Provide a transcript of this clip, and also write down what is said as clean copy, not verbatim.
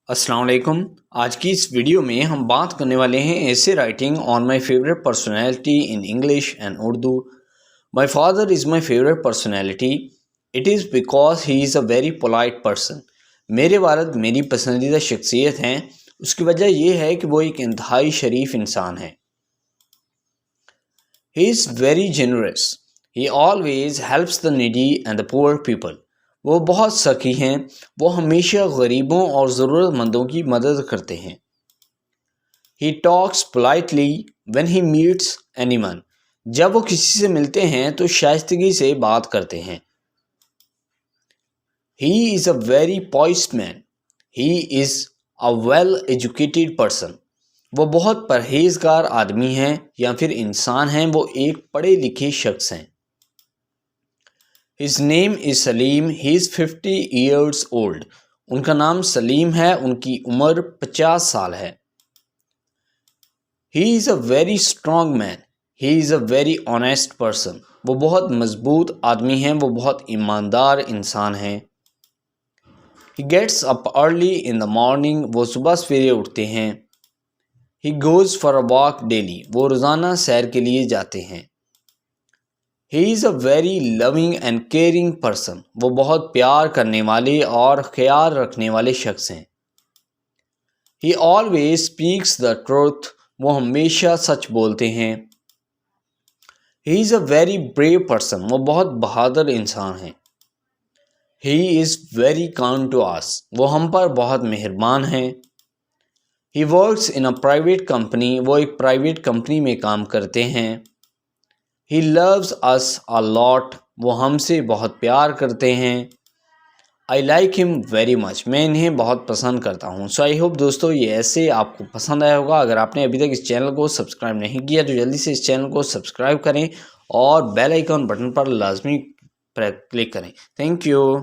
السلام علیکم۔ آج کی اس ویڈیو میں ہم بات کرنے والے ہیں ایسے writing on my favourite personality in English and Urdu. My father is my favourite personality, it is because he is a very polite person. میرے والد میری پسندیدہ شخصیت ہیں، اس کی وجہ یہ ہے کہ وہ ایک انتہائی شریف انسان ہے۔ He is very generous, he always helps the needy and the poor people. وہ بہت سخی ہیں، وہ ہمیشہ غریبوں اور ضرورت مندوں کی مدد کرتے ہیں۔ He talks politely when he meets anyone. جب وہ کسی سے ملتے ہیں تو شائستگی سے بات کرتے ہیں۔ He is a very poised man, he is a well educated person. وہ بہت پرہیزگار آدمی ہیں یا پھر انسان ہیں، وہ ایک پڑھے لکھے شخص ہیں۔ His name is Saleem, he is 50 years old۔ ان کا نام سلیم ہے، ان کی عمر 50 سال ہے۔ He is a very strong man، he is a very honest person۔ وہ بہت مضبوط آدمی ہیں، وہ بہت ایماندار انسان ہیں۔ He gets up early in the morning، وہ صبح سویرے اٹھتے ہیں۔ He goes for a walk daily، وہ روزانہ سیر کے لیے جاتے ہیں۔ He is a very loving and caring person، وہ بہت پیار کرنے والے اور خیال رکھنے والے شخص ہیں۔ He always speaks the truth، وہ ہمیشہ سچ بولتے ہیں۔ He is a very brave person، وہ بہت بہادر انسان ہیں۔ He is very kind to us، وہ ہم پر بہت مہربان ہیں۔ He works in a private company، وہ ایک پرائیویٹ کمپنی میں کام کرتے ہیں۔ He loves us a lot، وہ ہم سے بہت پیار کرتے ہیں۔ I like him very much، میں انہیں بہت پسند کرتا ہوں۔ So I hope دوستو یہ ایسے آپ کو پسند آیا ہوگا۔ اگر آپ نے ابھی تک اس چینل کو سبسکرائب نہیں کیا تو جلدی سے اس چینل کو سبسکرائب کریں اور بیل آئیکن بٹن پر لازمی کلک کریں۔ Thank you.